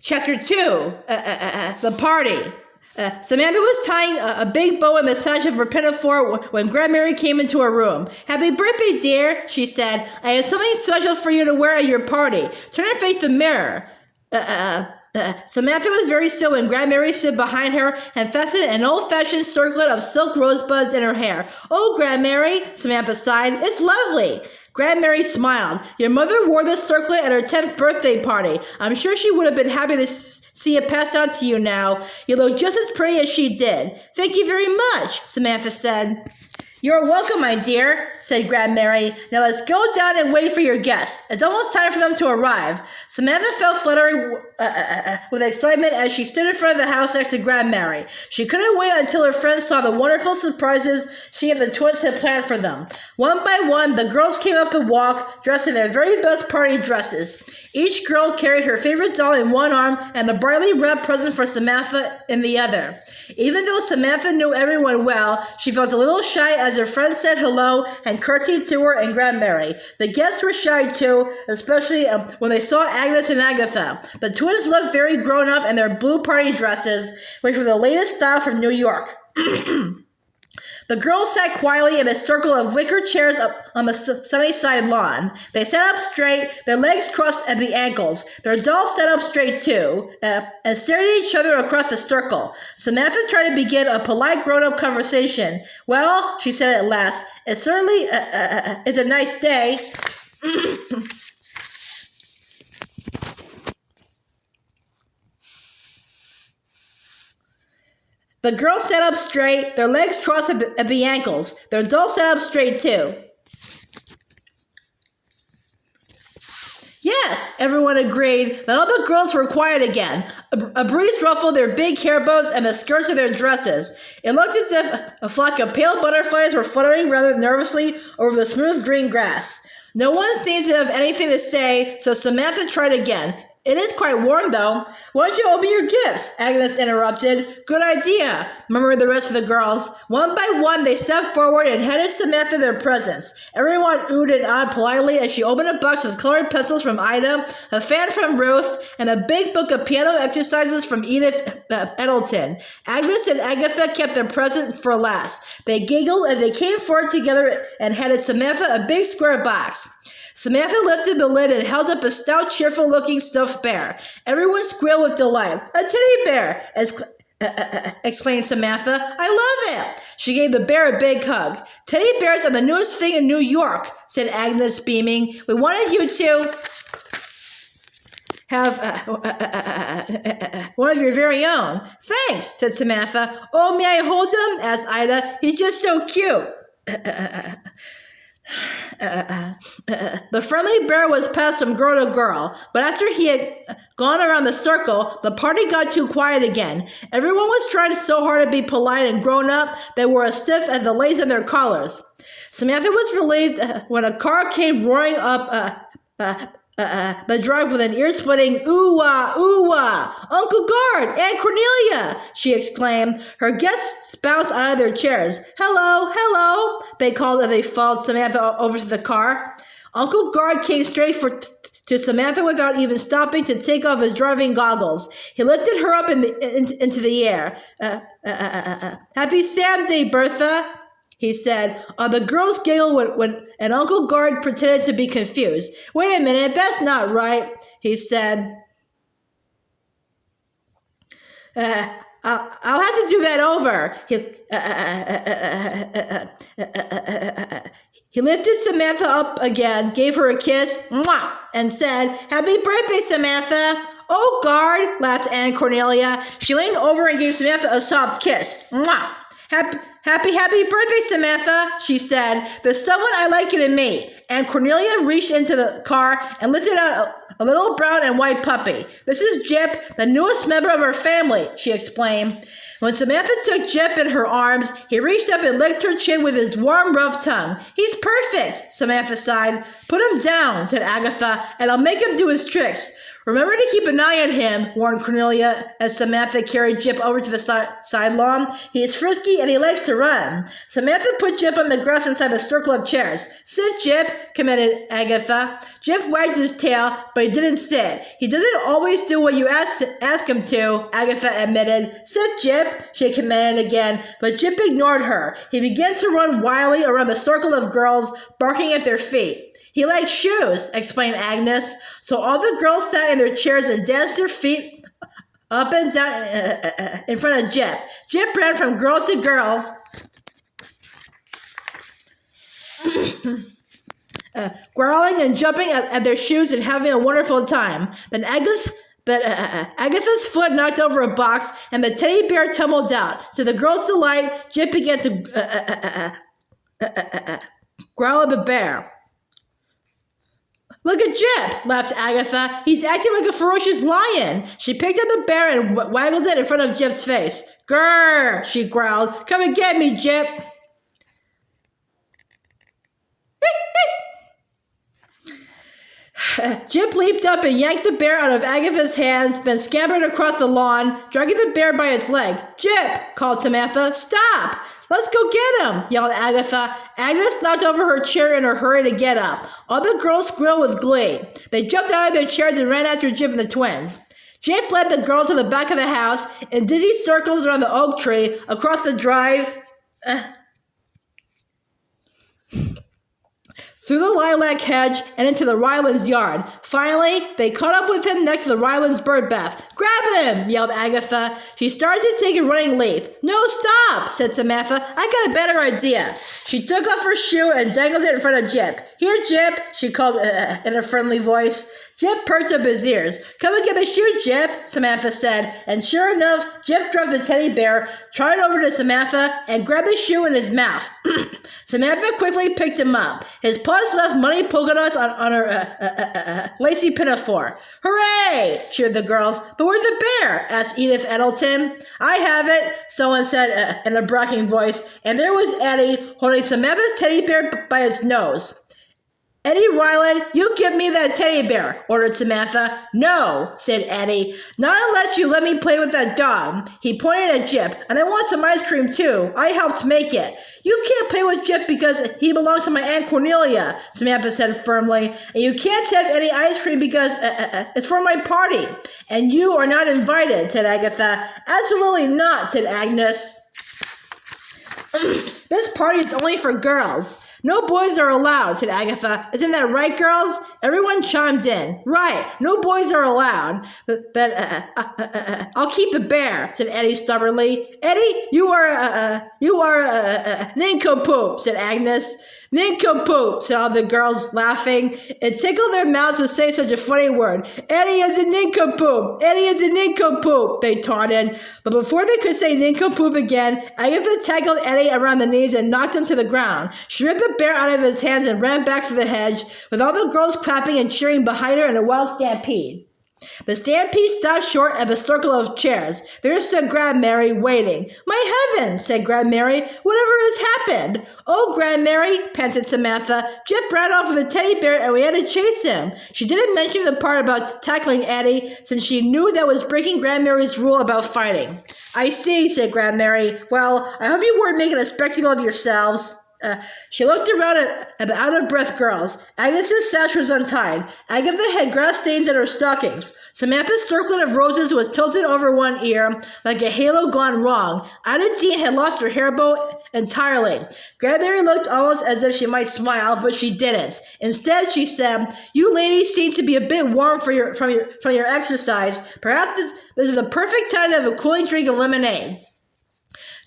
Chapter 2, The Party. Samantha was tying a big bow in the sash of her pinafore when Grandmary came into her room. "Happy birthday, dear," she said. "I have something special for you to wear at your party. Turn and face the mirror." Samantha was very still when Grandmary stood behind her and fastened an old-fashioned circlet of silk rosebuds in her hair. "Oh, Grandmary," Samantha sighed, "it's lovely." Grandmary smiled. "Your mother wore this circlet at her 10th birthday party. I'm sure she would have been happy to see it passed on to you now. You look just as pretty as she did." "Thank you very much," Samantha said. "You're welcome, my dear," said Grandmary. "Now let's go down and wait for your guests. It's almost time for them to arrive." Samantha felt fluttering with excitement as she stood in front of the house next to Grandmary. She couldn't wait until her friends saw the wonderful surprises she and the twins had planned for them. One by one, the girls came up the walk, dressed in their very best party dresses. Each girl carried her favorite doll in one arm and a brightly wrapped present for Samantha in the other. Even though Samantha knew everyone well, she felt a little shy as her friends said hello and curtsied to her and Grandmary. The guests were shy too, especially when they saw Agnes and Agatha. The twins looked very grown up in their blue party dresses, which were the latest style from New York. The girls sat quietly in a circle of wicker chairs up on the sunny-side lawn. They sat up straight, their legs crossed at the ankles. Their dolls sat up straight too, and stared at each other across the circle. Samantha tried to begin a polite grown-up conversation. "Well," she said at last, "it certainly is a nice day." The girls sat up straight, their legs crossed at the ankles. Their dolls sat up straight too. "Yes," everyone agreed. Then all the girls were quiet again. A breeze ruffled their big hair bows and the skirts of their dresses. It looked as if a flock of pale butterflies were fluttering rather nervously over the smooth green grass. No one seemed to have anything to say, so Samantha tried again. "It is quite warm, though. Why don't you open your gifts?" Agnes interrupted. "Good idea," murmured the rest of the girls. One by one, they stepped forward and handed Samantha their presents. Everyone oohed and awed politely as she opened a box with colored pencils from Ida, a fan from Ruth, and a big book of piano exercises from Edith Eddleton. Agnes and Agatha kept their present for last. They giggled and they came forward together and handed Samantha a big square box. Samantha lifted the lid and held up a stout, cheerful-looking stuffed bear. Everyone squealed with delight. "A teddy bear!" exclaimed Samantha. "I love it!" She gave the bear a big hug. "Teddy bears are the newest thing in New York," said Agnes, beaming. "We wanted you to have one of your very own." "Thanks," said Samantha. "Oh, may I hold him?" asked Ida. "He's just so cute." The friendly bear was passed from girl to girl, but after he had gone around the circle, the party got too quiet again. Everyone was trying so hard to be polite and grown up, they were as stiff as the lace in their collars. Samantha was relieved when a car came roaring up the drive with an ear-splitting "Ooh-wah, ooh-wah! Uncle Guard! Aunt Cornelia!" she exclaimed. Her guests bounced out of their chairs. "Hello, hello!" they called as they followed Samantha over to the car. Uncle Guard came straight to Samantha without even stopping to take off his driving goggles. He lifted her up into the air. "Happy Sam Day, Bertha," he said. The girls giggled when and Uncle Guard pretended to be confused. "Wait a minute, that's not right," he said. I'll have to do that over." He lifted Samantha up again, gave her a kiss, mwah, and said, "Happy birthday, Samantha." "Oh, Guard," laughed Aunt Cornelia. She leaned over and gave Samantha a soft kiss. Mwah. Happy birthday, Samantha," she said. "There's someone I like you to meet." And Cornelia reached into the car and lifted out a little brown and white puppy. "This is Jip, the newest member of our family," she explained. When Samantha took Jip in her arms, he reached up and licked her chin with his warm, rough tongue. "He's perfect," Samantha sighed. "Put him down," said Agatha, "and I'll make him do his tricks." Remember to keep an eye on him, warned Cornelia as Samantha carried Jip over to the side lawn. He is frisky and he likes to run. Samantha put Jip on the grass inside the circle of chairs. Sit, Jip, commanded Agatha. Jip wagged his tail, but he didn't sit. He doesn't always do what you ask him to, Agatha admitted. Sit, Jip, she commanded again, but Jip ignored her. He began to run wildly around the circle of girls, barking at their feet. He likes shoes, explained Agnes. So all the girls sat in their chairs and danced their feet up and down in front of Jip. Jip ran from girl to girl, growling and jumping at their shoes and having a wonderful time. Then Agatha's foot knocked over a box and the teddy bear tumbled out. To the girls' delight, Jip began to growl at the bear. Look at Jip, laughed Agatha. He's acting like a ferocious lion. She picked up the bear and waggled it in front of Jip's face. Grrr, she growled. Come and get me, Jip. Jip leaped up and yanked the bear out of Agatha's hands, then scampered across the lawn, dragging the bear by its leg. Jip, called Samantha. Stop! Let's go get him, yelled Agatha. Agnes knocked over her chair in her hurry to get up. All the girls squealed with glee. They jumped out of their chairs and ran after Jip and the twins. Jip led the girls to the back of the house in dizzy circles around the oak tree, across the drive, through the lilac hedge and into the Rylands' yard. Finally, they caught up with him next to the Rylands' bird bath. Grab him, yelled Agatha. She started to take a running leap. No, stop, said Samantha. I got a better idea. She took off her shoe and dangled it in front of Jip. Here, Jip, she called in a friendly voice. Jip perked up his ears. Come and get my shoe, Jip, Samantha said. And sure enough, Jip dropped the teddy bear, trotted over to Samantha, and grabbed the shoe in his mouth. Samantha quickly picked him up. His paws left muddy polka dots on her lacy pinafore. Hooray, cheered the girls. But where's the bear? Asked Edith Eddleton. I have it, someone said in a bracking voice. And there was Eddie, holding Samantha's teddy bear by its nose. Eddie Ryland, you give me that teddy bear, ordered Samantha. No, said Eddie. Not unless you let me play with that dog. He pointed at Jip. And I want some ice cream, too. I helped make it. You can't play with Jip because he belongs to my Aunt Cornelia, Samantha said firmly. And you can't have any ice cream because it's for my party. And you are not invited, said Agatha. Absolutely not, said Agnes. This party is only for girls. No boys are allowed, said Agatha. Isn't that right, girls? Everyone chimed in. Right, no boys are allowed. But I'll keep the bear, said Eddie stubbornly. Eddie, you are a nincompoop, said Agnes. Nincompoop, said all the girls, laughing. It tickled their mouths to say such a funny word. Eddie is a nincompoop. Eddie is a nincompoop, they taunted. But before they could say nincompoop again, Agatha tackled Eddie around the knees and knocked him to the ground. She ripped the bear out of his hands and ran back through the hedge, with all the girls clapping and cheering behind her in a wild stampede. The stampede stopped short at the circle of chairs. There stood Grandmary, waiting. My heavens, said Grandmary. Whatever has happened? Oh, Grandmary, panted Samantha. Jip ran off with a teddy bear and we had to chase him. She didn't mention the part about tackling Eddie, since she knew that was breaking Grandmary's rule about fighting. I see, said Grandmary. Well, I hope you weren't making a spectacle of yourselves. She looked around at the out-of-breath girls. Agnes's sash was untied. Agatha had grass stains in her stockings. Samantha's circlet of roses was tilted over one ear, like a halo gone wrong. Ida Jean had lost her hair bow entirely. Grandmary looked almost as if she might smile, but she didn't. Instead, she said, "You ladies seem to be a bit warm from your exercise. Perhaps this is the perfect time to have a cooling drink of lemonade."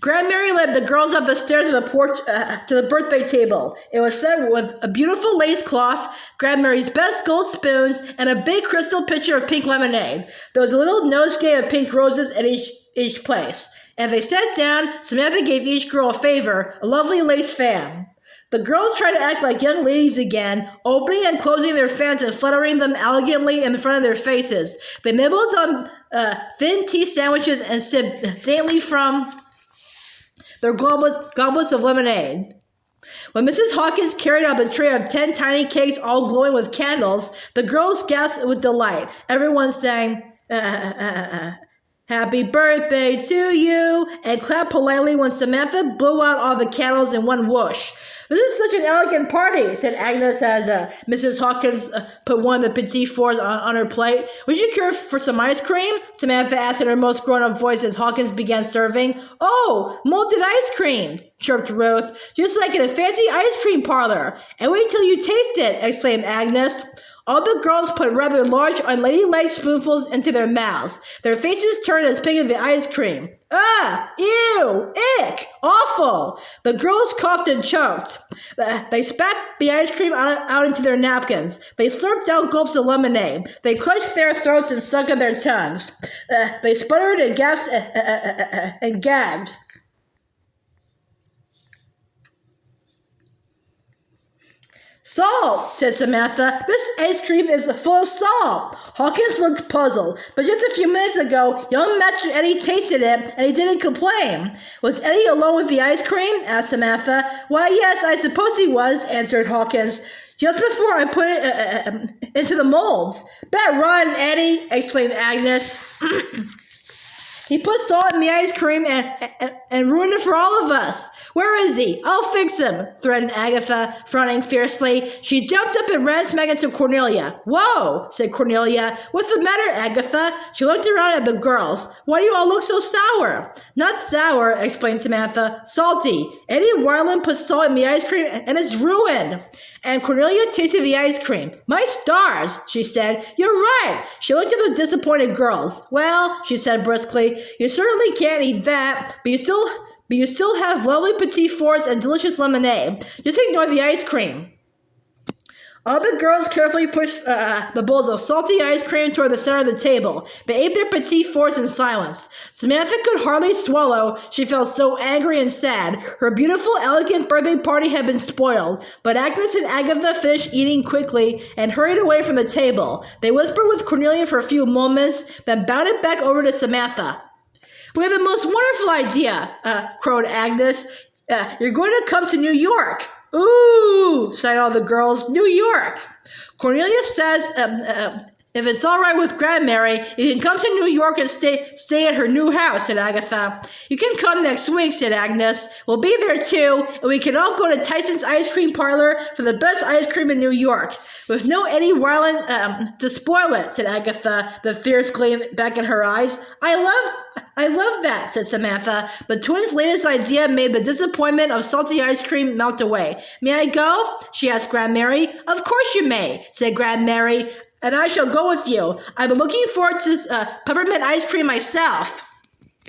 Grandmary led the girls up the stairs to the porch to the birthday table. It was set with a beautiful lace cloth, Grandmary's best gold spoons, and a big crystal pitcher of pink lemonade. There was a little nosegay of pink roses at each place. As they sat down, Samantha gave each girl a favor, a lovely lace fan. The girls tried to act like young ladies again, opening and closing their fans and fluttering them elegantly in front of their faces. They nibbled on thin tea sandwiches and sipped daintily from their goblets of lemonade. When Mrs. Hawkins carried out the tray of 10 tiny cakes all glowing with candles, the girls gasped with delight. Everyone sang, "Happy birthday to you," and clapped politely when Samantha blew out all the candles in one whoosh. "This is such an elegant party," said Agnes as Mrs. Hawkins put one of the petit fours on her plate. "Would you care for some ice cream?" Samantha asked in her most grown-up voice as Hawkins began serving. "Oh, malted ice cream," chirped Ruth, "just like in a fancy ice cream parlor. And wait till you taste it," exclaimed Agnes. All the girls put rather large, unladylike spoonfuls into their mouths. Their faces turned as pink as the ice cream. "Ah! Ew! Ick! Awful!" The girls coughed and choked. They spat the ice cream out into their napkins. They slurped down gulps of lemonade. They clenched their throats and stuck in their tongues. They sputtered and gasped and gagged. "Salt," said Samantha. "This ice cream is full of salt." Hawkins looked puzzled, but just a few minutes ago, young Master Eddie tasted it, and he didn't complain. "Was Eddie alone with the ice cream?" asked Samantha. "Why, yes, I suppose he was," answered Hawkins. "Just before I put it into the molds." "Bet run, Eddie!" exclaimed Agnes. "He put salt in the ice cream and ruined it for all of us." "Where is he? I'll fix him," threatened Agatha, frowning fiercely. She jumped up and ran smack into Cornelia. "Whoa," said Cornelia. "What's the matter, Agatha?" She looked around at the girls. "Why do you all look so sour?" "Not sour," explained Samantha. "Salty. Eddie Ryland put salt in the ice cream and it's ruined." And Cornelia tasted the ice cream. "My stars," she said. "You're right." She looked at the disappointed girls. "Well," she said briskly, "you certainly can't eat that, but you still have lovely petit fours and delicious lemonade. Just ignore the ice cream." All the girls carefully pushed the bowls of salty ice cream toward the center of the table. They ate their petit fours in silence. Samantha could hardly swallow. She felt so angry and sad. Her beautiful, elegant birthday party had been spoiled. But Agnes and Agatha finished eating quickly and hurried away from the table. They whispered with Cornelia for a few moments, then bounded back over to Samantha. "We have the most wonderful idea," crowed Agnes. "You're going to come to New York." "Ooh," sighed all the girls. "New York." "Cornelia says if it's all right with Grandmary, you can come to New York and stay at her new house," said Agatha. "You can come next week," said Agnes. "We'll be there too, and we can all go to Tyson's ice cream parlor for the best ice cream in New York. With no Eddie Ryland to spoil it," said Agatha, the fierce gleam back in her eyes. I love that," said Samantha. The twins' latest idea made the disappointment of salty ice cream melt away. "May I go?" she asked Grandmary. "Of course you may," said Grandmary. "And I shall go with you. I've been looking forward to peppermint ice cream myself."